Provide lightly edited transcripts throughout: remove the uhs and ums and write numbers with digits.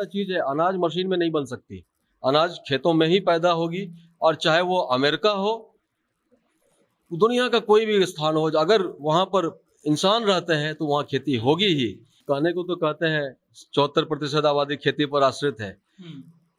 चीज है, अनाज मशीन में नहीं बन सकती। अनाज खेतों में ही पैदा होगी, और चाहे वो अमेरिका हो, दुनिया का कोई भी स्थान हो, अगर वहां पर इंसान रहते हैं तो वहां खेती होगी ही। कहने को तो कहते हैं 74% आबादी खेती पर आश्रित है।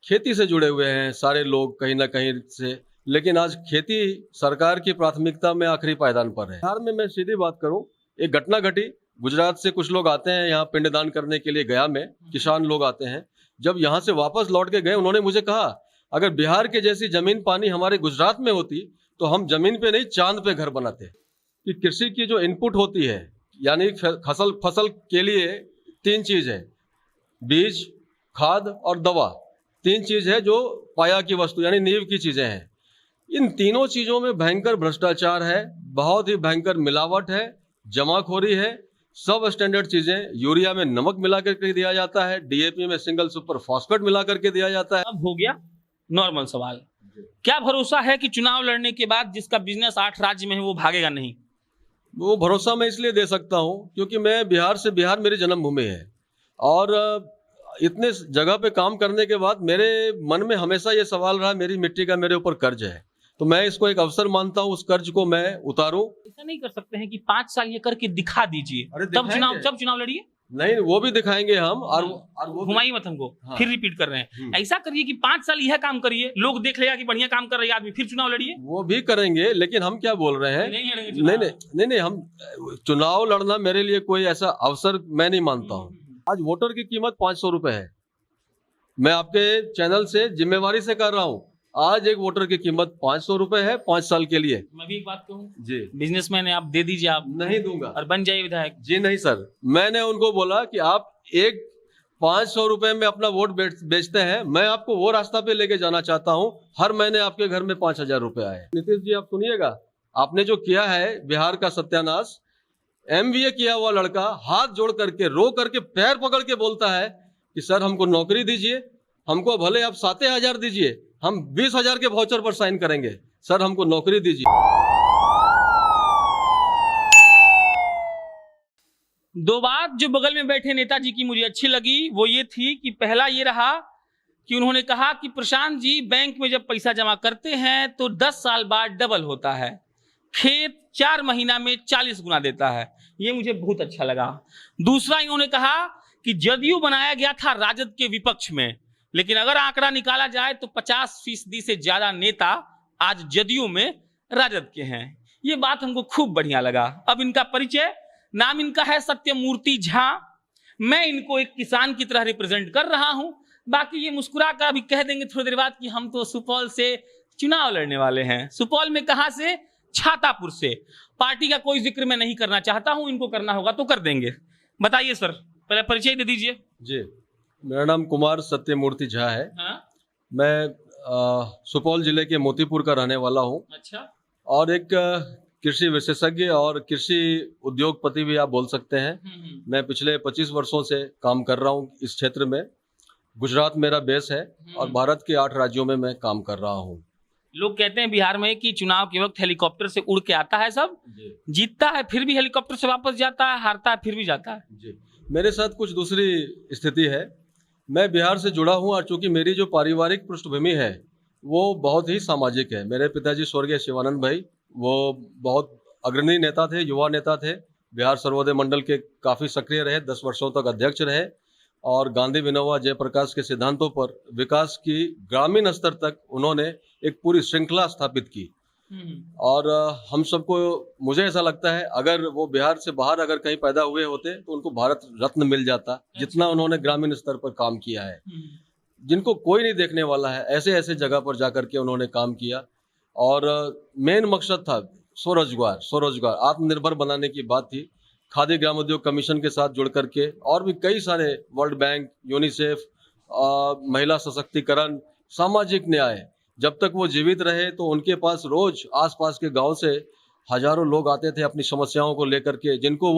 खेती से जुड़े हुए हैं सारे लोग कहीं ना कहीं से, लेकिन आज खेती सरकार की प्राथमिकता में आखिरी पायदान पर है। बिहार में मैं सीधी बात करूं, एक घटना घटी। गुजरात से कुछ लोग आते हैं यहाँ पिंडदान करने के लिए, गया में किसान लोग आते हैं। जब यहाँ से वापस लौट के गए, उन्होंने मुझे कहा, अगर बिहार के जैसी जमीन पानी हमारे गुजरात में होती तो हम जमीन पे नहीं चांद पे घर बनाते। कि कृषि की जो इनपुट होती है, यानी फसल के लिए 3 चीज है, बीज, खाद और दवा। 3 चीज है जो पाया की वस्तु यानी नींव की चीजें हैं। इन तीनों चीजों में भयंकर भ्रष्टाचार है, बहुत ही भयंकर मिलावट है, जमाखोरी है। सब स्टैंडर्ड चीजें, यूरिया में नमक मिला करके दिया जाता है, डीएपी में सिंगल सुपर फॉस्फेट मिला करके दिया जाता है। अब हो गया नॉर्मल सवाल, क्या भरोसा है कि चुनाव लड़ने के बाद जिसका बिजनेस 8 राज्य में है वो भागेगा नहीं? वो भरोसा मैं इसलिए दे सकता हूं क्योंकि मैं बिहार मेरी जन्मभूमि है, और इतने जगह पे काम करने के बाद मेरे मन में हमेशा ये सवाल रहा, मेरी मिट्टी का मेरे ऊपर कर्ज है, तो मैं इसको एक अवसर मानता हूं, उस कर्ज को मैं उतारूं। ऐसा नहीं कर सकते हैं कि 5 साल ये करके दिखा दीजिए, तब चुनाव लड़िए? नहीं, वो भी दिखाएंगे हम, और वो घुमाई मत हमको। हाँ। फिर रिपीट कर रहे हैं, ऐसा करिए कि 5 साल यह काम करिए, लोग देख लेगा कि बढ़िया काम कर रही है आदमी, फिर चुनाव लड़िए। वो भी करेंगे, लेकिन हम क्या बोल रहे हैं, नहीं, हम चुनाव लड़ना मेरे लिए कोई ऐसा अवसर मैं नहीं मानता हूँ। आज वोटर की कीमत 500 रुपए है। मैं आपके चैनल से जिम्मेवारी से कर रहा हूँ, आज एक वोटर की कीमत 500 रुपए है 5 साल के लिए। मैं भी एक बात कहूँ जी, बिजनेसमैन है, आप दे दीजिए। आप नहीं दूंगा और बन जाइए विधायक। जी नहीं सर, मैंने उनको बोला कि आप एक 500 रुपए में अपना वोट बेचते हैं, मैं आपको वो रास्ता पे लेके जाना चाहता हूँ, हर महीने आपके घर में 5000 रुपए आए। नीतीश जी, आप सुनिएगा, आपने जो किया है बिहार का सत्यानाश। MBA किया हुआ लड़का हाथ जोड़ करके, रो करके, पैर पकड़ के बोलता है कि सर हमको नौकरी दीजिए, हमको भले आप 7,000 दीजिए, हम 20,000 के वाउचर पर साइन करेंगे, सर हमको नौकरी दीजिए। 2 बात जो बगल में बैठे नेताजी की मुझे अच्छी लगी, वो ये थी कि पहला ये रहा कि उन्होंने कहा कि प्रशांत जी, बैंक में जब पैसा जमा करते हैं तो 10 साल बाद डबल होता है, खेत 4 महीना में 40 गुना देता है। ये मुझे बहुत अच्छा लगा। दूसरा, इन्होंने कहा कि जदयू बनाया गया था राजद के विपक्ष में, लेकिन अगर आंकड़ा निकाला जाए तो 50% से ज्यादा नेता आज जदयू में राजद के हैं। ये बात हमको खूब बढ़िया लगा। अब इनका परिचय, नाम इनका है सत्यमूर्ति झा। मैं इनको एक किसान की तरह रिप्रेजेंट कर रहा हूं। बाकी ये मुस्कुरा कर भी कह देंगे थोड़ी देर बाद कि हम तो सुपौल से चुनाव लड़ने वाले हैं। सुपौल में कहां से? छातापुर से। पार्टी का कोई जिक्र मैं नहीं करना चाहता हूं, इनको करना होगा तो कर देंगे। बताइए सर, पहले परिचय दे दीजिए। जी, मेरा नाम कुमार सत्यमूर्ति झा है। हाँ? मैं सुपौल जिले के मोतीपुर का रहने वाला हूँ। अच्छा। और एक कृषि विशेषज्ञ और कृषि उद्योगपति भी आप बोल सकते हैं। मैं पिछले 25 वर्षों से काम कर रहा हूँ इस क्षेत्र में। गुजरात मेरा बेस है और भारत के 8 राज्यों में मैं काम कर रहा हूँ। लोग कहते हैं बिहार में कि चुनाव के वक्त हेलीकॉप्टर से उड़ के आता है, सब जीतता है फिर भी हेलीकॉप्टर से वापस जाता है, हारता है फिर भी जाता है। जी, मेरे साथ कुछ दूसरी स्थिति है। मैं बिहार से जुड़ा हूँ और चूंकि मेरी जो पारिवारिक पृष्ठभूमि है वो बहुत ही सामाजिक है। मेरे पिताजी स्वर्गीय शिवानंद भाई, वो बहुत अग्रणी नेता थे, युवा नेता थे, बिहार सर्वोदय मंडल के काफी सक्रिय रहे, 10 वर्षों तक अध्यक्ष रहे और गांधी विनोबा जयप्रकाश के सिद्धांतों पर विकास की ग्रामीण स्तर तक उन्होंने एक पूरी श्रृंखला स्थापित की। और हम सबको, मुझे ऐसा लगता है, अगर वो बिहार से बाहर अगर कहीं पैदा हुए होते तो उनको भारत रत्न मिल जाता, जितना उन्होंने ग्रामीण स्तर पर काम किया है, जिनको कोई नहीं देखने वाला है। ऐसे ऐसे जगह पर जाकर के उन्होंने काम किया और मेन मकसद था स्वरोजगार, आत्मनिर्भर बनाने की बात थी। खादी ग्रामोद्योग कमीशन के साथ जुड़ करके और भी कई सारे, वर्ल्ड बैंक, यूनिसेफ, महिला सशक्तिकरण, सामाजिक न्याय, जब तक वो जीवित रहे तो उनके पास रोज आसपास के गांव से हजारों लोग आते थे अपनी समस्याओं को लेकर के, जिनको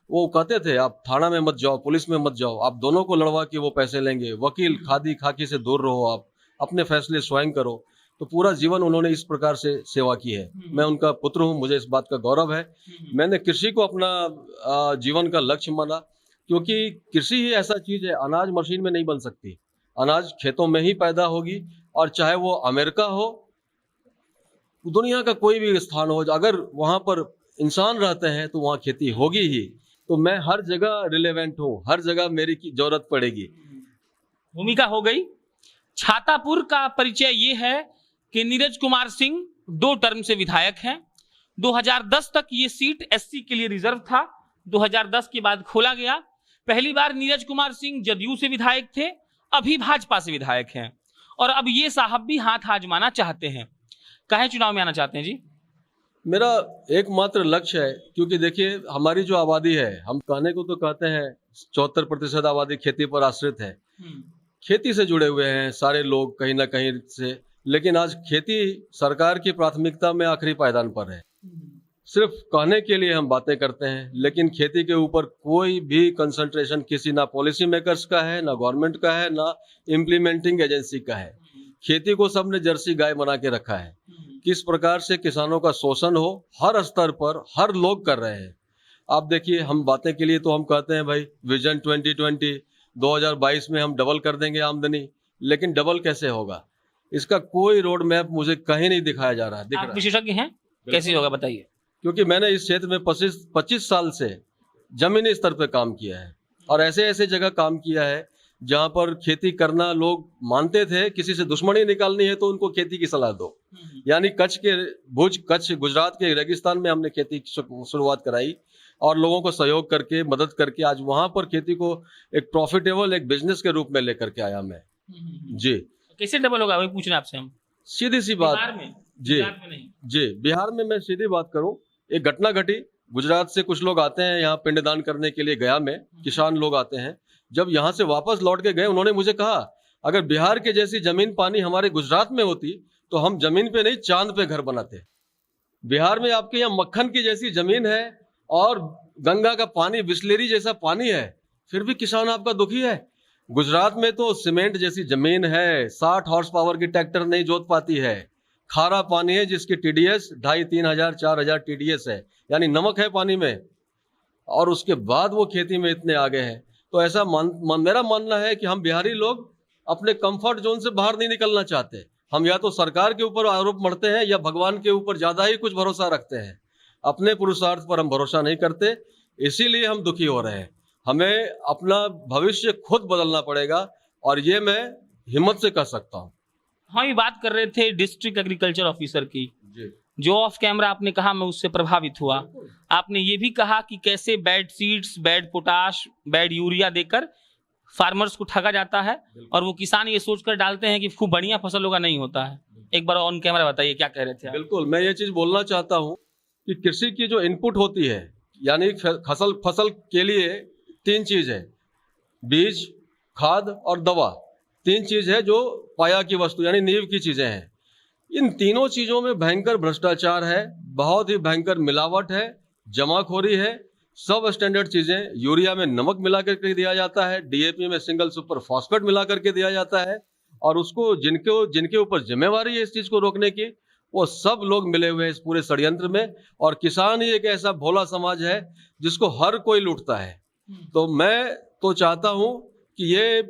वो कहते थे आप थाना में मत जाओ, पुलिस में मत जाओ, आप दोनों को लड़वा के वो पैसे लेंगे, वकील खादी खाकी से दूर रहो, आप अपने फैसले स्वयं करो। तो पूरा जीवन उन्होंने इस प्रकार से सेवा की है। मैं उनका पुत्र हूँ, मुझे इस बात का गौरव है। मैंने कृषि को अपना जीवन का लक्ष्य माना क्योंकि कृषि ही ऐसा चीज है, अनाज मशीन में नहीं बन सकती, अनाज खेतों में ही पैदा होगी। और चाहे वो अमेरिका हो, दुनिया का कोई भी स्थान हो, अगर वहां पर इंसान रहते हैं तो वहां खेती होगी ही। तो मैं हर जगह रिलेवेंट हूँ, हर जगह मेरी की जरूरत पड़ेगी। भूमिका हो गई। छातापुर का परिचय ये है कि नीरज कुमार सिंह 2 टर्म से विधायक हैं। 2010 तक ये सीट एससी के लिए रिजर्व था, 2010 के बाद खोला गया। पहली बार नीरज कुमार सिंह जदयू से विधायक थे, अभी भाजपा से विधायक हैं, और अब ये साहब भी हाथ आजमाना चाहते हैं। काहे चुनाव में आना चाहते हैं जी? मेरा एकमात्र लक्ष्य है, क्योंकि देखिए हमारी जो आबादी है, हम कहने को तो कहते हैं 74% आबादी खेती पर आश्रित है, खेती से जुड़े हुए हैं सारे लोग कहीं ना कहीं से। लेकिन आज खेती सरकार की प्राथमिकता में आखिरी पायदान पर है। सिर्फ कहने के लिए हम बातें करते हैं, लेकिन खेती के ऊपर कोई भी कंसंट्रेशन किसी ना पॉलिसी मेकर्स का है, ना गवर्नमेंट का है, ना इम्प्लीमेंटिंग एजेंसी का है। खेती को सबने जर्सी गाय बना के रखा है। किस प्रकार से किसानों का शोषण हो, हर स्तर पर हर लोग कर रहे हैं। आप देखिए, हम बातें के लिए तो हम कहते हैं भाई विजन 2020 2022 में हम डबल कर देंगे आमदनी, लेकिन डबल कैसे होगा? इसका कोई रोड मैप मुझे कहीं नहीं दिखाया जा रहा। आप विशेषज्ञ हैं, कैसे होगा बताइए? क्योंकि मैंने इस क्षेत्र में 25 साल से जमीनी स्तर पर काम किया है, और ऐसे ऐसे जगह काम किया है जहां पर खेती करना लोग मानते थे। किसी से दुश्मनी निकालनी है तो उनको खेती की सलाह दो। यानी कच्छ गुजरात के रेगिस्तान में हमने खेती की शुरुआत कराई, और लोगों को सहयोग करके, मदद करके आज वहां पर खेती को एक प्रॉफिटेबल एक बिजनेस के रूप में लेकर के आया मैं। जी, कैसे डबल होगा, वही पूछना आपसे हम। सीधी सी बात। बिहार में? जी गुजरात में नहीं? जी, बिहार में मैं सीधी बात करूं, एक घटना घटी। गुजरात से कुछ लोग आते हैं यहाँ पिंडदान करने के लिए, गया में किसान लोग आते हैं। जब यहाँ से वापस लौट के गए, उन्होंने मुझे कहा अगर बिहार के जैसी जमीन पानी हमारे गुजरात में होती तो हम जमीन पे नहीं चांद पे घर बनाते। बिहार में आपके यहाँ मक्खन की जैसी जमीन है और गंगा का पानी बिस्लेरी जैसा पानी है, फिर भी किसान आपका दुखी है। गुजरात में तो सीमेंट जैसी जमीन है, 60 हॉर्स पावर की ट्रैक्टर नहीं जोत पाती है। खारा पानी है जिसकी टीडीएस 2500 3000 4000 टीडीएस है, यानी नमक है पानी में, और उसके बाद वो खेती में इतने आगे हैं। तो ऐसा मेरा मानना है कि हम बिहारी लोग अपने कंफर्ट जोन से बाहर नहीं निकलना चाहते। हम या तो सरकार के ऊपर आरोप मढ़ते हैं या भगवान के ऊपर ज्यादा ही कुछ भरोसा रखते हैं। अपने पुरुषार्थ पर हम भरोसा नहीं करते, इसीलिए हम दुखी हो रहे हैं। हमें अपना भविष्य खुद बदलना पड़ेगा, और ये मैं हिम्मत से कह सकता हूँ। हम ये बात कर रहे थे डिस्ट्रिक्ट एग्रीकल्चर ऑफिसर की, जो ऑफ कैमरा आपने कहा, मैं उससे प्रभावित हुआ। आपने ये भी कहा कि कैसे bad seeds, bad potash, bad urea देकर फार्मर्स को ठगा जाता है, और वो किसान ये सोचकर डालते हैं कि खूब बढ़िया फसल होगा, नहीं होता है। एक बार ऑन कैमरा बताइए क्या कह रहे थे आप? बिल्कुल, मैं ये चीज बोलना चाहता हूँ कि कृषि की जो इनपुट होती है, यानी फसल के लिए 3 चीज है, बीज, खाद और दवा। 3 चीज है जो पाया की वस्तु यानी नींव की चीजें हैं। इन तीनों चीजों में भयंकर भ्रष्टाचार है, बहुत ही भयंकर मिलावट है, जमाखोरी है, सब स्टैंडर्ड चीजें। यूरिया में नमक मिला करके दिया जाता है, डीएपी में सिंगल सुपर फॉस्फेट मिला करके दिया जाता है, और उसको जिनके ऊपर जिम्मेवारी है इस चीज को रोकने की, वो सब लोग मिले हुए हैं इस पूरे षड्यंत्र में। और किसान ही एक ऐसा भोला समाज है जिसको हर कोई लूटता है। तो मैं तो चाहता हूं कि ये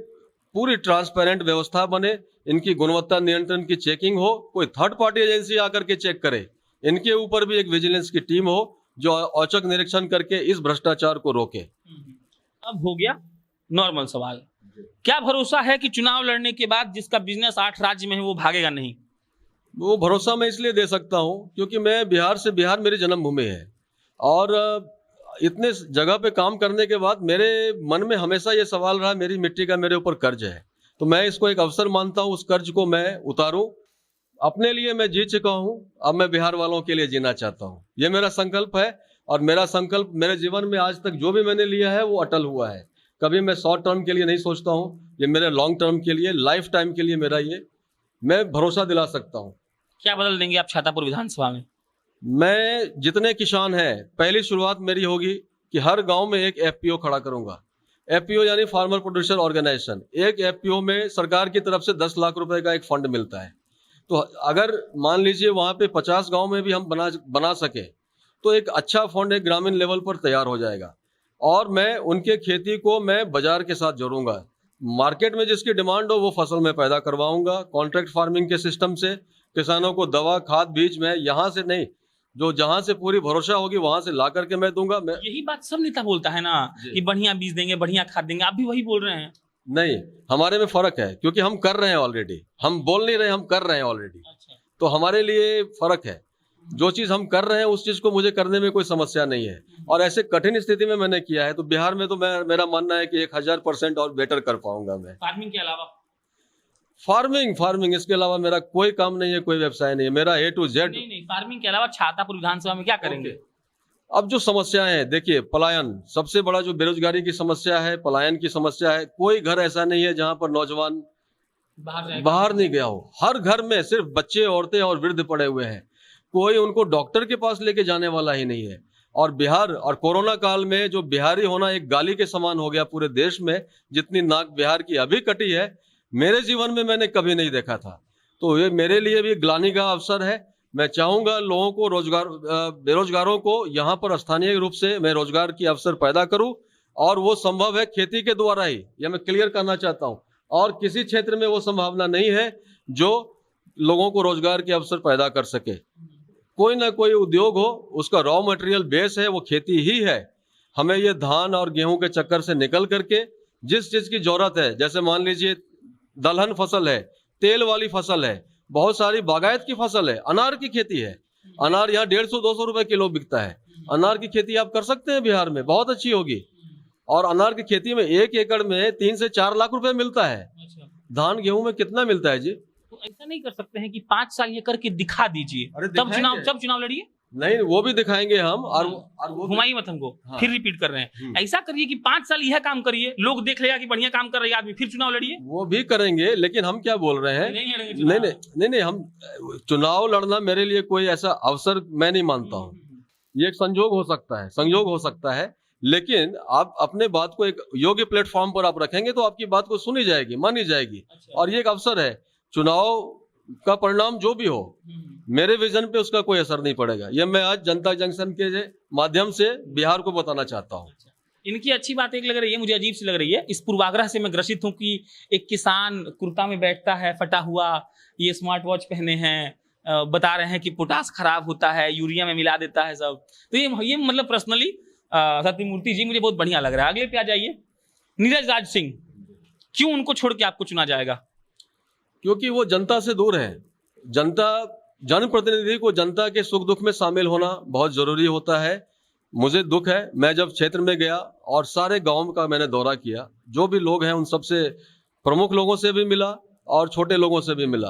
पूरी ट्रांसपेरेंट व्यवस्था बने, इनकी गुणवत्ता नियंत्रण की चेकिंग हो, कोई थर्ड पार्टी एजेंसी आकर के चेक करे, इनके ऊपर भी एक विजिलेंस की टीम हो जो औचक निरीक्षण करके इस भ्रष्टाचार को रोके। अब हो गया नॉर्मल सवाल, क्या भरोसा है कि चुनाव लड़ने के बाद जिसका बिजनेस 8 राज्य में है वो भागेगा नहीं? वो भरोसा मैं इसलिए दे सकता हूं क्योंकि मैं बिहार मेरी जन्मभूमि है, और इतने जगह पे काम करने के बाद मेरे मन में हमेशा ये सवाल रहा, मेरी मिट्टी का मेरे ऊपर कर्ज है, तो मैं इसको एक अवसर मानता हूं, उस कर्ज को मैं उतारूं। अपने लिए मैं जी चुका हूं, अब मैं बिहार वालों के लिए जीना चाहता हूं। ये मेरा संकल्प है, और मेरा संकल्प मेरे जीवन में आज तक जो भी मैंने लिया है वो अटल हुआ है। कभी मैं शॉर्ट टर्म के लिए नहीं सोचता हूं, ये मेरे लॉन्ग टर्म के लिए, लाइफ टाइम के लिए मेरा ये मैं भरोसा दिला सकता हूं। क्या बदल देंगे आप छातापुर विधानसभा में? मैं जितने किसान हैं, पहली शुरुआत मेरी होगी कि हर गांव में एक एफपीओ खड़ा करूंगा। एफपीओ यानी फार्मर प्रोड्यूसर ऑर्गेनाइजेशन। एक एफपीओ में सरकार की तरफ से 10 लाख रुपए का एक फंड मिलता है। तो अगर मान लीजिए वहां पे 50 गांव में भी हम बना सके तो एक अच्छा फंड एक ग्रामीण लेवल पर तैयार हो जाएगा। और मैं उनके खेती को मैं बाजार के साथ जोड़ूंगा। मार्केट में जिसकी डिमांड हो वो फसल मैं पैदा करवाऊंगा। कॉन्ट्रैक्ट फार्मिंग के सिस्टम से किसानों को दवा, खाद, बीज मैं यहाँ से नहीं, जो जहाँ से पूरी भरोसा होगी वहां से ला करके मैं दूंगा। मैं यही बात सब नेता बोलता है ना कि बढ़िया बीज देंगे, बढ़िया खाद देंगे, आप भी वही बोल रहे हैं। नहीं, हमारे में फर्क है क्योंकि हम कर रहे हैं ऑलरेडी। हम बोल नहीं रहे, हम कर रहे हैं ऑलरेडी। अच्छा। तो हमारे लिए फर्क है। जो चीज हम कर रहे हैं उस चीज को मुझे करने में कोई समस्या नहीं है। और ऐसे कठिन स्थिति में मैंने किया है, तो बिहार में तो मेरा मानना है कि 1000% और बेटर कर पाऊंगा मैं। फार्मिंग के अलावा फार्मिंग इसके अलावा मेरा कोई काम नहीं है, कोई व्यवसाय नहीं है। मेरा A to Z। नहीं, फार्मिंग के अलावा छातापुर विधानसभा में क्या करेंगे? अब जो समस्याएं हैं, देखिए, पलायन सबसे बड़ा जो बेरोजगारी की समस्या है, पलायन की समस्या है। कोई घर ऐसा नहीं है जहां पर नौजवान बाहर नहीं गया हो। हर घर में सिर्फ बच्चे, औरतें और वृद्ध पड़े हुए हैं। कोई उनको डॉक्टर के पास लेके जाने वाला ही नहीं है। और बिहार और कोरोना काल में जो बिहारी होना एक गाली के समान हो गया पूरे देश में। जितनी नाक बिहार की अभी कटी है, मेरे जीवन में मैंने कभी नहीं देखा था। तो ये मेरे लिए भी ग्लानि का अवसर है। मैं चाहूंगा लोगों को बेरोजगारों को यहाँ पर स्थानीय रूप से मैं रोजगार की अवसर पैदा करूं, और वो संभव है खेती के द्वारा ही। यह मैं क्लियर करना चाहता हूं। और किसी क्षेत्र में वो संभावना नहीं है जो लोगों को रोजगार के अवसर पैदा कर सके। कोई ना कोई उद्योग हो, उसका रॉ मटेरियल बेस है वो खेती ही है। हमें ये धान और गेहूं के चक्कर से निकल करके जिस चीज की जरूरत है, जैसे मान लीजिए दलहन फसल है, तेल वाली फसल है, बहुत सारी बागायत की फसल है, अनार की खेती है। अनार यहाँ 150-200 रुपए किलो बिकता है। अनार की खेती आप कर सकते हैं बिहार में, बहुत अच्छी होगी। और अनार की खेती में 1 एकड़ में 3 से 4 लाख रुपए मिलता है। धान गेहूं में कितना मिलता है जी? तो ऐसा नहीं कर सकते हैं कि 5 साल ये करके दिखा दीजिए, अरे तब चुनाव लड़िए? नहीं, वो भी दिखाएंगे हम। और वो घुमाइए मत हमको। हाँ। फिर रिपीट कर रहे हैं। ऐसा करिए कि 5 साल यह काम करिए, लोग देख लेगा कि बढ़िया काम कर रही है आदमी, फिर चुनाव लड़िए। वो भी करेंगे, लेकिन हम क्या बोल रहे हैं, नहीं लड़ेंगे नहीं चुनाव। नहीं, हम चुनाव लड़ना मेरे लिए कोई ऐसा अवसर मैं नहीं मानता हूँ। ये एक संजोग हो सकता है, लेकिन आप अपने बात को एक योग्य प्लेटफॉर्म पर आप रखेंगे तो आपकी बात को सुनी जाएगी, मानी जाएगी। और ये एक अवसर है। चुनाव का परिणाम जो भी हो, मेरे विजन पे उसका कोई असर नहीं पड़ेगा। ये मैं आज जनता जंक्शन के माध्यम से बिहार को बताना चाहता हूँ। इनकी अच्छी बात एक लग रही है, मुझे अजीब सी लग रही है। इस पूर्वाग्रह से मैं ग्रसित हूँ कि एक किसान कुर्ता में बैठता है फटा हुआ, ये स्मार्ट वॉच पहने हैं, बता रहे हैं कि पोटास खराब होता है, यूरिया में मिला देता है सब। तो ये मतलब पर्सनली सत्यमूर्ति जी मुझे बहुत बढ़िया लग रहा है। अगले पे आ जाइए। नीरज राज सिंह, क्यों उनको छोड़ के आपको चुना जाएगा? क्योंकि वो जनता से दूर है। जनप्रतिनिधि को जनता के सुख दुख में शामिल होना बहुत जरूरी होता है। मुझे दुख है, मैं जब क्षेत्र में गया और सारे गांव का मैंने दौरा किया, जो भी लोग हैं उन सबसे, प्रमुख लोगों से भी मिला और छोटे लोगों से भी मिला,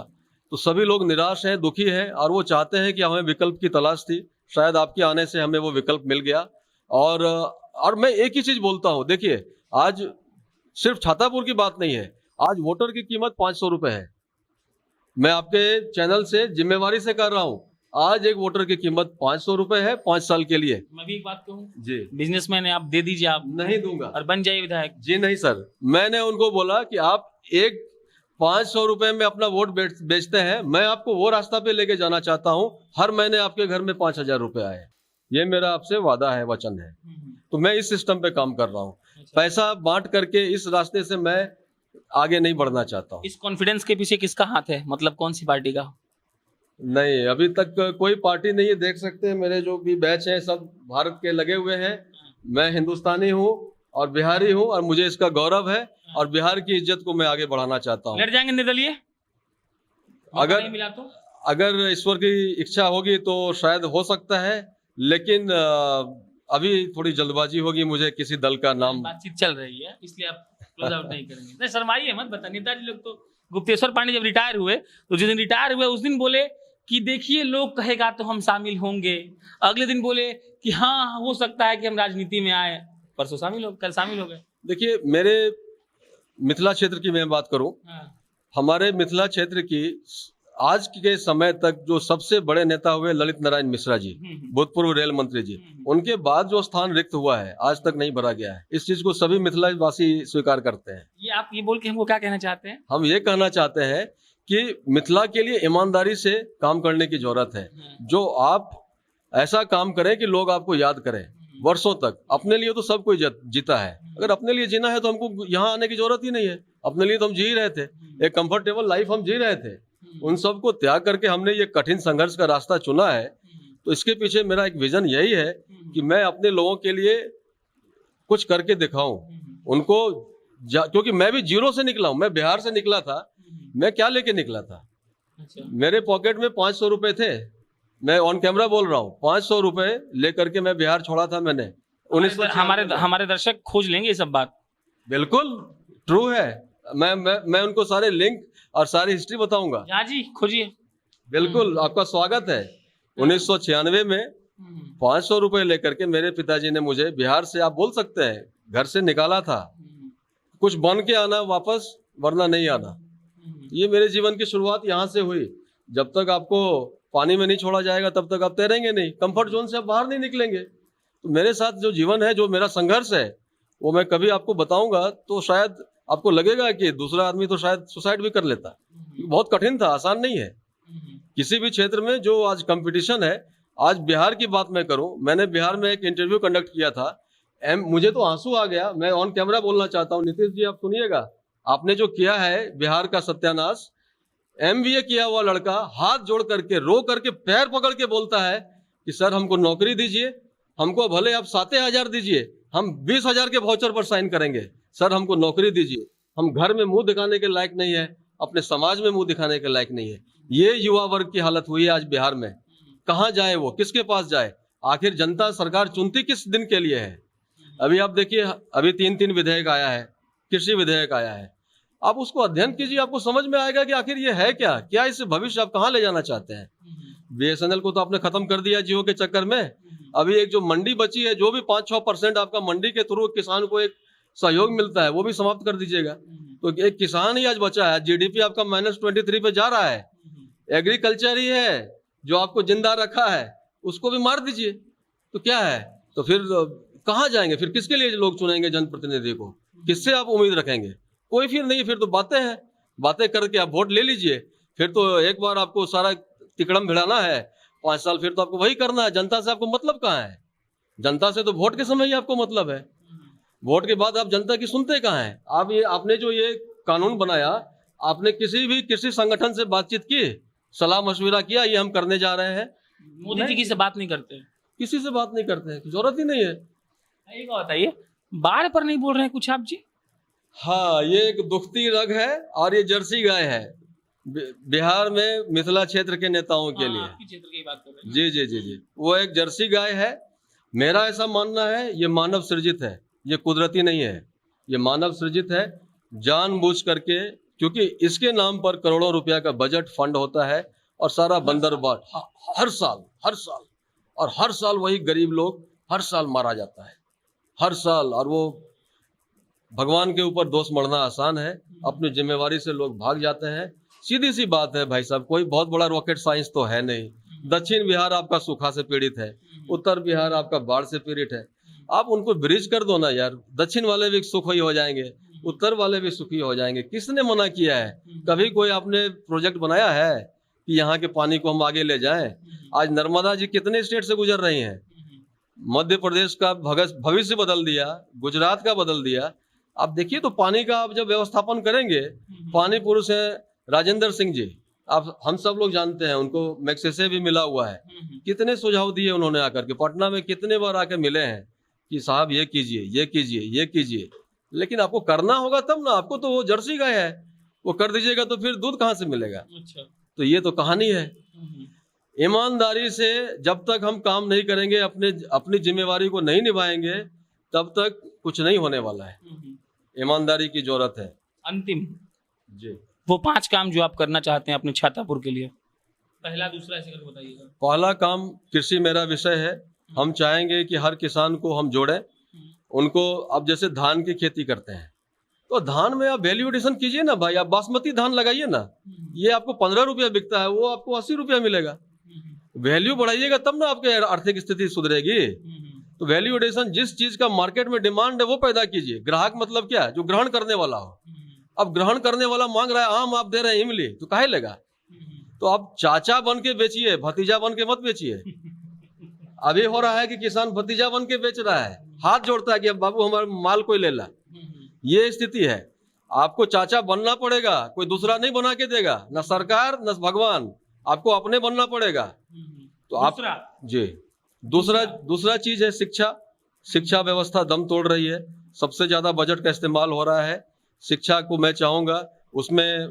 तो सभी लोग निराश हैं, दुखी हैं, और वो चाहते हैं कि हमें विकल्प की तलाश थी। शायद आपके आने से हमें वो विकल्प मिल गया। और मैं एक ही चीज बोलता हूं, देखिए, आज सिर्फ छातापुर की बात नहीं है, आज वोटर की कीमत 500 रुपए है। मैं आपके चैनल से जिम्मेवारी से कर रहा हूं, आज एक वोटर की कीमत 500 रुपए है 5 साल के लिए। मैं भी एक बात कहूं जी, बिजनेसमैन है, आप दे दीजिए। आप नहीं दूंगा और बन जाइए विधायक। जी नहीं सर, मैंने उनको बोला कि आप एक 500 रुपए में अपना वोट बेचते हैं, मैं आपको वो रास्ता पे लेके जाना चाहता हूं, हर महीने आपके घर में 5000 रुपए आए। ये मेरा आपसे वादा है, वचन है। तो मैं इस सिस्टम पे काम कर रहा हूँ। पैसा बांट करके इस रास्ते से मैं आगे नहीं बढ़ना चाहता हूँ। इस कॉन्फिडेंस के पीछे किसका हाथ है, मतलब कौन सी पार्टी का? नहीं, अभी तक कोई पार्टी नहीं है। देख सकते हैं मेरे जो भी बैच हैं सब भारत के लगे हुए हैं। मैं हिंदुस्तानी हूँ और बिहारी हूँ, और मुझे इसका गौरव है, और बिहार की इज्जत को मैं आगे बढ़ाना चाहता हूँ। लड़ जाएंगे निर्दलीय अगर मिला तो? अगर ईश्वर की इच्छा होगी तो शायद हो सकता है, लेकिन अभी थोड़ी जल्दबाजी होगी। मुझे किसी दल का नाम, बातचीत चल रही है इसलिए आप क्लोज आउट नहीं करेंगे। नहीं, शर्माइए मत। बता, नेताजी लोग तो, गुप्तेश्वर पांडे जब रिटायर हुए तो जिस दिन रिटायर हुए उस दिन बोले कि देखिए लोग कहेगा तो हम शामिल होंगे। अगले दिन बोले कि हाँ हो सकता है कि हम राजनीति में आए। परसों शामिल हो, कल शामिल हो गए। देखिए, मेरे मिथिला क्षेत्र की मैं बात करूं, हमारे मिथिला क्षेत्र की आज के समय तक जो सबसे बड़े नेता हुए ललित नारायण मिश्रा जी, भूतपूर्व रेल मंत्री जी, उनके बाद जो स्थान रिक्त हुआ है आज तक नहीं भरा गया है। इस चीज को सभी मिथिला वासी स्वीकार करते हैं। ये आप ये बोल के हमको क्या कहना चाहते हैं? हम ये कहना चाहते हैं कि मिथिला के लिए ईमानदारी से काम करने की जरूरत है। जो आप ऐसा काम करें कि लोग आपको याद करें। वर्षों तक। अपने लिए तो सब कोई जीता है, अगर अपने लिए जीना है तो हमको यहाँ आने की जरूरत ही नहीं है। अपने लिए तो हम जी ही रहे थे, एक कंफर्टेबल लाइफ हम जी रहे थे। उन सबको त्याग करके हमने ये कठिन संघर्ष का रास्ता चुना है। तो इसके पीछे मेरा एक विजन यही है कि मैं अपने लोगों के लिए कुछ करके दिखाऊं उनको, क्योंकि मैं भी जीरो से निकला हूं। मैं बिहार से निकला था, मैं क्या लेके निकला था? अच्छा। मेरे पॉकेट में 500 रुपए थे, मैं ऑन कैमरा बोल रहा हूँ। 500 रुपए लेकर के मैं बिहार छोड़ा था मैंने। हमारे दर्शक खोज लेंगे ये सब बात। बिल्कुल ट्रू है। मैं उनको सारे लिंक और सारी हिस्ट्री बताऊंगा। हाँ जी, खोजिए। बिल्कुल, आपका स्वागत है। 1996 में 500 रुपए लेकर के मेरे पिताजी ने मुझे बिहार से, आप बोल सकते हैं, घर से निकाला था। कुछ बन के आना वापस, वरना नहीं आना। ये मेरे जीवन की शुरुआत यहाँ से हुई। जब तक आपको पानी में नहीं छोड़ा जाएगा तब तक आप तैरेंगे नहीं, कंफर्ट जोन से आप बाहर नहीं निकलेंगे। तो मेरे साथ जो जीवन है, जो मेरा संघर्ष है, वो मैं कभी आपको बताऊंगा तो शायद आपको लगेगा कि दूसरा आदमी तो शायद सुसाइड भी कर लेता। बहुत कठिन था, आसान नहीं है। किसी भी क्षेत्र में जो आज कंपटीशन है, आज बिहार की बात मैं करूं, मैंने बिहार में एक इंटरव्यू कंडक्ट किया था। मुझे तो आंसू आ गया। मैं ऑन कैमरा बोलना चाहता हूं, नीतीश जी आप सुनिएगा। आपने जो किया है बिहार का सत्यानाश, MBA किया हुआ लड़का हाथ जोड़ करके, रो करके, पैर पकड़ के बोलता है कि सर हमको नौकरी दीजिए, हमको भले आप 7,000 दीजिए, हम 20,000 के वाउचर पर साइन करेंगे, सर हमको नौकरी दीजिए। हम घर में मुंह दिखाने के लायक नहीं है, अपने समाज में मुंह दिखाने के लायक नहीं है। ये युवा वर्ग की हालत हुई है आज बिहार में। कहाँ जाए वो, किसके पास जाए? आखिर जनता सरकार चुनती किस दिन के लिए है? अभी आप देखिए, अभी 3 विधेयक आया है, कृषि विधेयक आया है। आप उसको अध्ययन कीजिए, आपको समझ में आएगा कि आखिर ये है क्या, क्या इससे भविष्य आप कहाँ ले जाना चाहते हैं। BSNL को तो आपने खत्म कर दिया जियो के चक्कर में। अभी एक जो मंडी बची है, जो भी 5-6% आपका मंडी के थ्रू किसान को एक सहयोग मिलता है, वो भी समाप्त कर दीजिएगा। तो एक किसान ही आज बचा है। GDP आपका -23 पे जा रहा है। एग्रीकल्चर ही है जो आपको जिंदा रखा है, उसको भी मार दीजिए। तो क्या है? तो फिर कहाँ जाएंगे? फिर किसके लिए लोग चुनेंगे जनप्रतिनिधि को? किससे आप उम्मीद रखेंगे? कोई फिर नहीं। फिर तो बातें हैं, बातें करके आप वोट ले लीजिए। फिर तो एक बार आपको सारा तिकड़म भिड़ाना है, 5 साल फिर तो आपको वही करना है। जनता से आपको मतलब कहाँ है? जनता से तो वोट के समय ही आपको मतलब है। वोट के बाद आप जनता की सुनते कहाँ है? आपने जो ये कानून बनाया, आपने किसी भी कृषि संगठन से बातचीत की, सलाह मशविरा किया ये हम करने जा रहे हैं? मोदी जी किसी से बात नहीं करते, किसी से बात नहीं करते हैं, जरूरत ही नहीं है। एक बात बताइए, बाढ़ पर नहीं बोल रहे हैं कुछ आप जी? हाँ, ये एक दुखती रग है और ये जर्सी गाय है बिहार में मिथिला क्षेत्र के नेताओं के लिए। आपकी क्षेत्र की बात कर रहे हैं। जी जी जी जी, वो एक जर्सी गाय है। मेरा ऐसा मानना है ये मानव सृजित है, ये कुदरती नहीं है, ये मानव सृजित है जानबूझ करके। क्योंकि इसके नाम पर करोड़ों रुपया का बजट फंड होता है और सारा बंदरबाट हर साल और हर साल वही गरीब लोग हर साल मारा जाता है, हर साल। और वो भगवान के ऊपर दोष मढ़ना आसान है, अपनी जिम्मेवारी से लोग भाग जाते हैं। सीधी सी बात है भाई साहब, कोई बहुत बड़ा रॉकेट साइंस तो है नहीं। दक्षिण बिहार आपका सूखा से पीड़ित है, उत्तर बिहार आपका बाढ़ से पीड़ित है। आप उनको ब्रिज कर दो ना यार, दक्षिण वाले भी सुखी हो जाएंगे, उत्तर वाले भी सुखी हो जाएंगे। किसने मना किया है? कभी कोई आपने प्रोजेक्ट बनाया है कि यहाँ के पानी को हम आगे ले जाएं? आज नर्मदा जी कितने स्टेट से गुजर रही हैं। मध्य प्रदेश का भविष्य बदल दिया, गुजरात का बदल दिया। आप देखिए तो पानी का आप जब व्यवस्थापन करेंगे, पानी पुरुष है राजेंद्र सिंह जी, आप हम सब लोग जानते हैं, उनको मैग्सेसे भी मिला हुआ है। कितने सुझाव दिए उन्होंने आकर के, पटना में कितने बार आकर मिले हैं कि साहब ये कीजिए, ये कीजिए, ये कीजिए। लेकिन आपको करना होगा तब ना। आपको तो वो जर्सी गाय है, वो कर दीजिएगा तो फिर दूध कहाँ से मिलेगा? अच्छा। तो ये तो कहानी है। ईमानदारी से जब तक हम काम नहीं करेंगे, अपनी जिम्मेवारी को नहीं निभाएंगे, तब तक कुछ नहीं होने वाला है। ईमानदारी की जरूरत है। अंतिम जी, वो 5 काम जो आप करना चाहते हैं अपने छातापुर के लिए, पहला दूसरा ऐसे करके बताइएगा। पहला काम, कृषि मेरा विषय है। हम चाहेंगे कि हर किसान को हम जोड़ें उनको। अब जैसे धान की खेती करते हैं तो धान में आप वैल्यू एडिशन कीजिए ना भाई। आप बासमती धान लगाइए ना, ये आपको 15 रुपया बिकता है, वो आपको 80 रुपया मिलेगा। वैल्यू बढ़ाइएगा तब ना आपके आर्थिक स्थिति सुधरेगी। तो वैल्यू एडिशन, जिस चीज का मार्केट में डिमांड है वो पैदा कीजिए। ग्राहक मतलब क्या? जो ग्रहण करने वाला हो। अब ग्रहण करने वाला मांग रहा है आम, आप दे रहे हैं इमली, तो काहे लेगा? तो आप चाचा बन के बेचिए, भतीजा बन के मत बेचिए। अभी हो रहा है कि किसान भतीजा बन के बेच रहा है, हाथ जोड़ता है कि अब बाबू हमारा माल कोई ले ला। ये स्थिति है। आपको चाचा बनना पड़ेगा, कोई दूसरा नहीं बना के देगा, न सरकार न भगवान, आपको अपने बनना पड़ेगा। तो आप जी दूसरा चीज है शिक्षा व्यवस्था दम तोड़ रही है। सबसे ज्यादा बजट का इस्तेमाल हो रहा है। शिक्षा को मैं चाहूंगा उसमें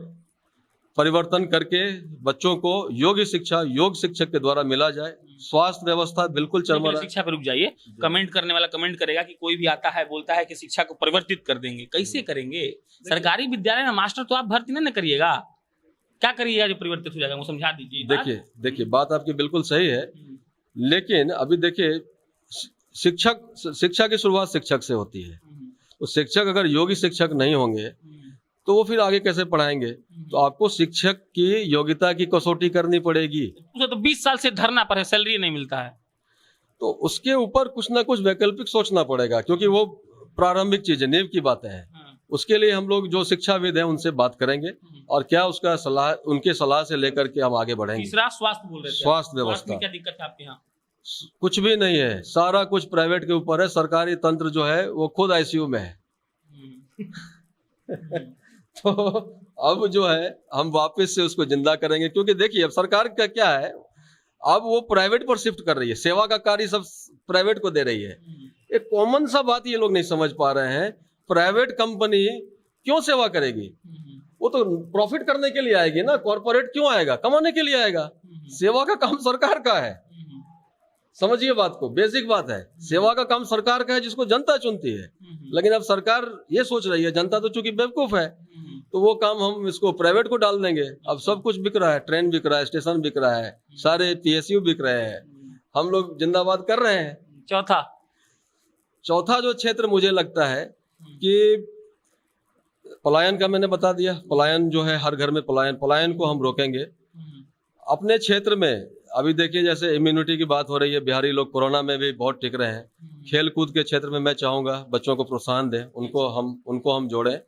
परिवर्तन करके बच्चों को योग शिक्षक के द्वारा मिला जाए। स्वास्थ्य व्यवस्था बिल्कुल चरमरा। शिक्षा पे रुक जाइए, कमेंट करने वाला कमेंट करेगा कि कोई भी आता है बोलता है कि शिक्षा को परिवर्तित कर देंगे। कैसे करेंगे? सरकारी विद्यालय में मास्टर तो आप भर्ती नहीं करिएगा, क्या करिएगा जो परिवर्तित हो जाएगा? वो समझा दीजिए। देखिए बात आपकी बिल्कुल सही है, लेकिन अभी देखिए शिक्षा की शुरुआत शिक्षक से होती है। तो शिक्षक अगर योग्य शिक्षक नहीं होंगे तो वो फिर आगे कैसे पढ़ाएंगे? तो आपको शिक्षक की योग्यता की कसौटी करनी पड़ेगी। उसे तो 20 साल से धरना पर है, सैलरी नहीं मिलता है, तो उसके ऊपर कुछ ना कुछ वैकल्पिक सोचना पड़ेगा, क्योंकि वो प्रारंभिक चीज है, नींव की बातें हैं। उसके लिए हम लोग जो शिक्षाविद हैं उनसे बात करेंगे और क्या उसका सलाह, उनके सलाह से लेकर के हम आगे बढ़ेंगे। तीसरा स्वास्थ्य बोल रहे थे, स्वास्थ्य व्यवस्था क्या दिक्कत है आपके यहाँ? कुछ भी नहीं है, सारा कुछ प्राइवेट के ऊपर है। सरकारी तंत्र जो है वो खुद आईसीयू में है। तो अब जो है हम वापस से उसको जिंदा करेंगे, क्योंकि देखिए अब सरकार का क्या है, अब वो प्राइवेट पर शिफ्ट कर रही है, सेवा का कार्य सब प्राइवेट को दे रही है। एक कॉमन सा बात ये लोग नहीं समझ पा रहे हैं, प्राइवेट कंपनी क्यों सेवा करेगी? वो तो प्रॉफिट करने के लिए आएगी ना। कॉर्पोरेट क्यों आएगा? कमाने के लिए आएगा। सेवा का काम सरकार का है, समझिए बात को, बेसिक बात है। सेवा का काम सरकार का है जिसको जनता चुनती है। लेकिन अब सरकार ये सोच रही है, जनता तो चूंकि बेवकूफ है, तो वो काम हम इसको प्राइवेट को डाल देंगे। अब सब कुछ बिक रहा है, ट्रेन बिक रहा है, स्टेशन बिक रहा है, सारे पीएसयू बिक रहे हैं, हम लोग जिंदाबाद कर रहे हैं। चौथा जो क्षेत्र मुझे लगता है कि पलायन का मैंने बता दिया। पलायन जो है हर घर में पलायन को हम रोकेंगे। अपने क्षेत्र में अभी देखिए जैसे इम्यूनिटी की बात हो रही है, बिहारी लोग कोरोना में भी बहुत टिक रहे हैं। खेल कूद के क्षेत्र में मैं चाहूंगा बच्चों को प्रोत्साहन दें, उनको हम जोड़ें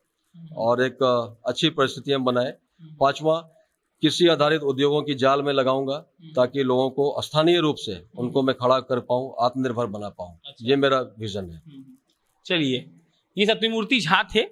और एक अच्छी परिस्थितियां बनाएं। पांचवा, कृषि आधारित उद्योगों की जाल में लगाऊंगा ताकि लोगों को स्थानीय रूप से उनको मैं खड़ा कर पाऊं, आत्मनिर्भर बना पाऊं। ये मेरा विजन है। चलिए, ये सत्यमूर्ति झा थे।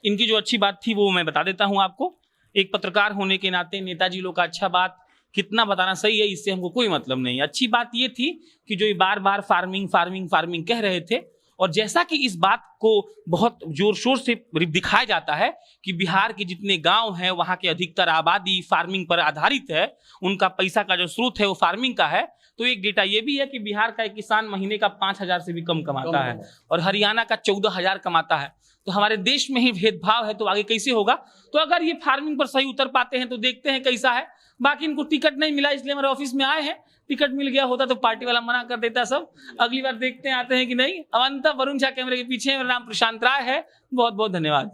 इनकी जो अच्छी बात थी वो मैं बता देता हूं आपको। एक पत्रकार होने के नाते नेताजी लोग का अच्छा बात कितना बताना सही है इससे हमको कोई मतलब नहीं। अच्छी बात ये थी कि जो ये बार बार फार्मिंग कह रहे थे, और जैसा कि इस बात को बहुत जोर शोर से दिखाया जाता है कि बिहार के जितने गांव हैं वहां के अधिकतर आबादी फार्मिंग पर आधारित है, उनका पैसा का जो स्रोत है वो फार्मिंग का है। तो एक डेटा ये भी है कि बिहार का एक किसान महीने का 5,000 से भी कम कमाता है और हरियाणा का 14,000 कमाता है। तो हमारे देश में ही भेदभाव है, तो आगे कैसे होगा? तो अगर ये फार्मिंग पर सही उतर पाते हैं तो देखते हैं कैसा है। बाकी इनको टिकट नहीं मिला इसलिए हमारे ऑफिस में आए हैं। टिकट मिल गया होता तो पार्टी वाला मना कर देता सब। अगली बार देखते हैं आते हैं कि नहीं। अवंता वरुण झा कैमरे के पीछे, मेरा नाम प्रशांत राय है। बहुत बहुत धन्यवाद।